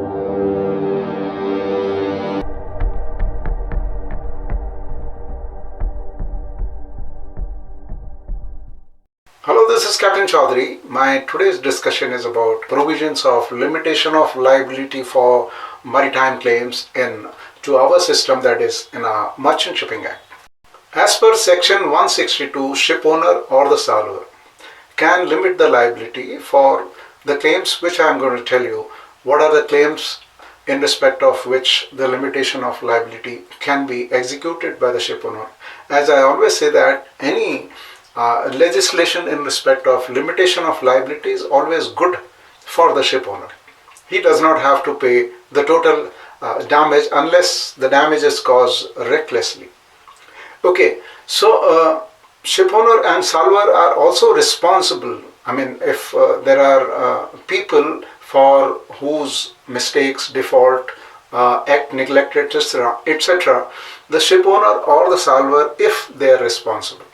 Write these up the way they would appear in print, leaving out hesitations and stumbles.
Hello, this is Captain Chaudhary. My today's discussion is about provisions of limitation of liability for maritime claims in to our system, that is in our Merchant Shipping Act. As per section 162, ship owner or the salvor can limit the liability for the claims which I am going to tell you. What are the claims in respect of which the limitation of liability can be executed by the ship owner? As I always say that any legislation in respect of limitation of liability is always good for the ship owner. He does not have to pay the total damage unless the damage is caused recklessly. Okay, so ship owner and salvor are also responsible. I mean, if there are people for whose mistakes, default, act neglected, etc., the ship owner or the salvor, if they are responsible.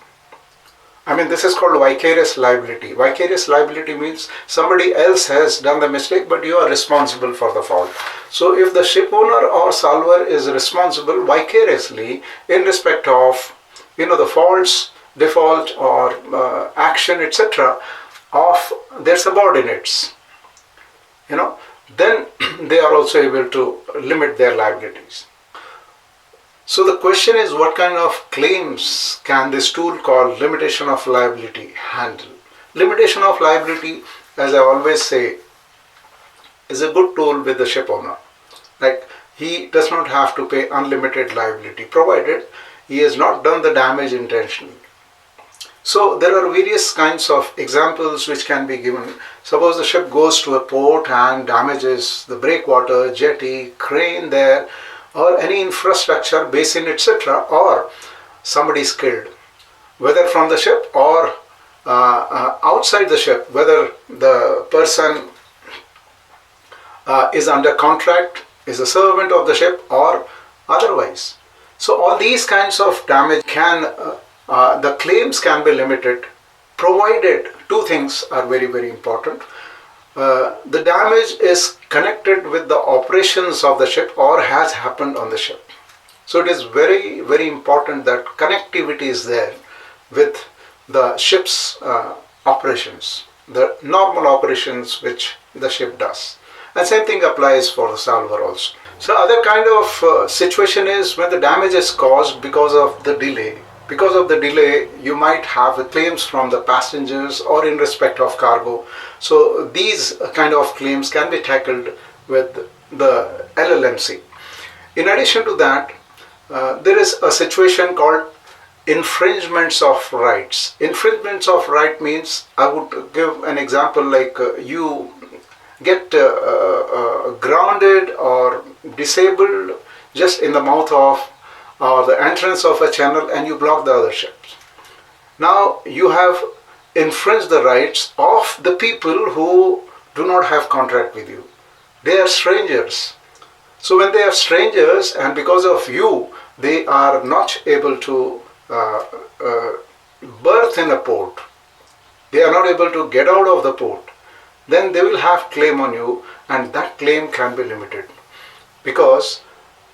I mean, this is called vicarious liability. Vicarious liability means somebody else has done the mistake, but you are responsible for the fault. So if the ship owner or salvor is responsible vicariously in respect of, the faults, default, or action, etc., of their subordinates, then they are also able to limit their liabilities. So the question is, what kind of claims can this tool called limitation of liability handle? Limitation of liability, as I always say, is a good tool with the ship owner. Like, he does not have to pay unlimited liability, provided he has not done the damage intentionally. So there are various kinds of examples which can be given. Suppose the ship goes to a port and damages the breakwater, jetty, crane there, or any infrastructure, basin, etc., or somebody is killed, whether from the ship or outside the ship, whether the person is under contract, is a servant of the ship, or otherwise. So all these kinds of damage the claims can be limited, provided two things are very, very important. The damage is connected with the operations of the ship or has happened on the ship. So it is very, very important that connectivity is there with the ship's operations, the normal operations which the ship does. And same thing applies for the salvor also. So other kind of situation is when the damage is caused because of the delay. Because of the delay, you might have the claims from the passengers or in respect of cargo. So these kind of claims can be tackled with the LLMC. In addition to that, there is a situation called infringements of rights. Infringements of right means, I would give an example like you get grounded or disabled just in the mouth of or the entrance of a channel and you block the other ships. Now you have infringed the rights of the people who do not have contract with you. They are strangers. So when they are strangers and because of you they are not able to berth in a port, they are not able to get out of the port, then they will have claim on you, and that claim can be limited because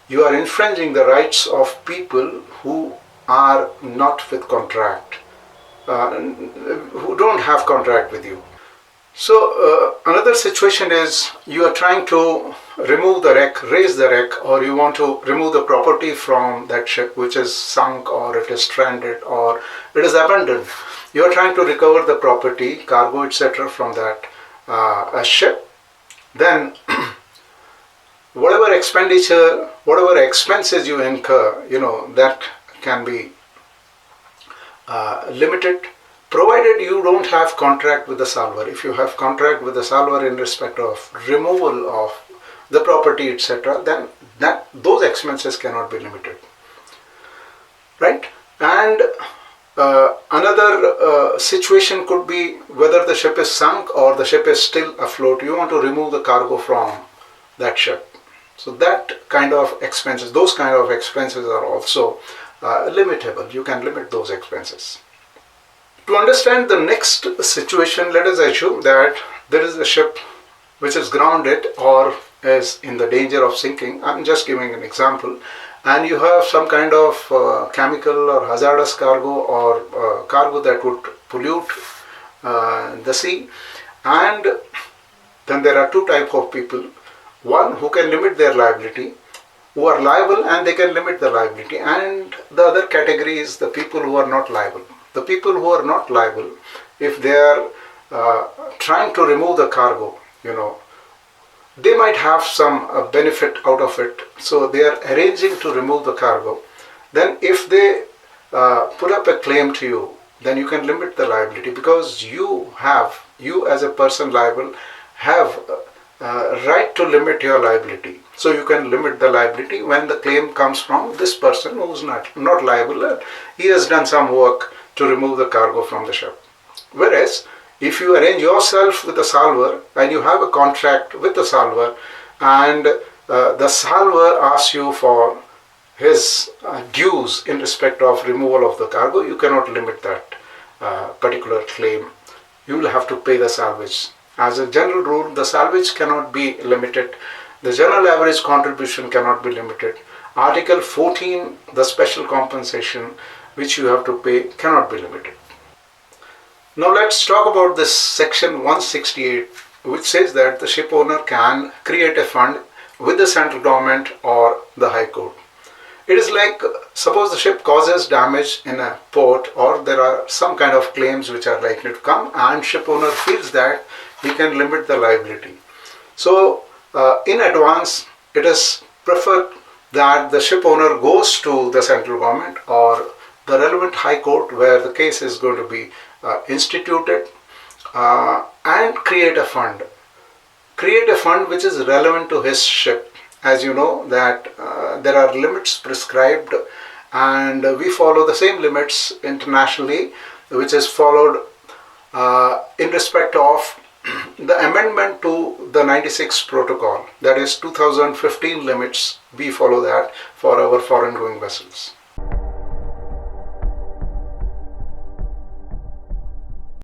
you are infringing the rights of people who are not with contract, who don't have contract with you. So another situation is you are trying to remove the wreck, raise the wreck, or you want to remove the property from that ship which is sunk or it is stranded or it is abandoned. You are trying to recover the property, cargo, etc. from that ship. Then whatever expenditure, whatever expenses you incur, that can be limited, provided you don't have contract with the salvor. If you have contract with the salvor in respect of removal of the property, etc., then those expenses cannot be limited, right? And another situation could be whether the ship is sunk or the ship is still afloat. You want to remove the cargo from that ship. So that kind of expenses, those kind of expenses are also limitable. You can limit those expenses. To understand the next situation, let us assume that there is a ship which is grounded or is in the danger of sinking, I'm just giving an example, and you have some kind of chemical or hazardous cargo or cargo that would pollute the sea, and then there are two types of people. One who can limit their liability, who are liable and they can limit the liability, and the other category is the people who are not liable. The people who are not liable, if they are trying to remove the cargo, they might have some benefit out of it, so they are arranging to remove the cargo. Then if they put up a claim to you, then you can limit the liability, because you as a person liable have right to limit your liability. So you can limit the liability when the claim comes from this person who is not liable. He has done some work to remove the cargo from the ship. Whereas if you arrange yourself with the salvor and you have a contract with the salvor, and the salvor asks you for his dues in respect of removal of the cargo, you cannot limit that particular claim. You will have to pay the salvage. As a general rule, the salvage cannot be limited. The general average contribution cannot be limited. Article 14, the special compensation which you have to pay, cannot be limited. Now let's talk about this section 168, which says that the ship owner can create a fund with the central government or the High Court. It is like, suppose the ship causes damage in a port, or there are some kind of claims which are likely to come, and ship owner feels that he can limit the liability. So in advance, it is preferred that the ship owner goes to the central government or the relevant High Court where the case is going to be instituted, and create a fund. Create a fund which is relevant to his ship. As you know that there are limits prescribed, and we follow the same limits internationally, which is followed in respect of the amendment to the 96 protocol, that is 2015 limits. We follow that for our foreign going vessels.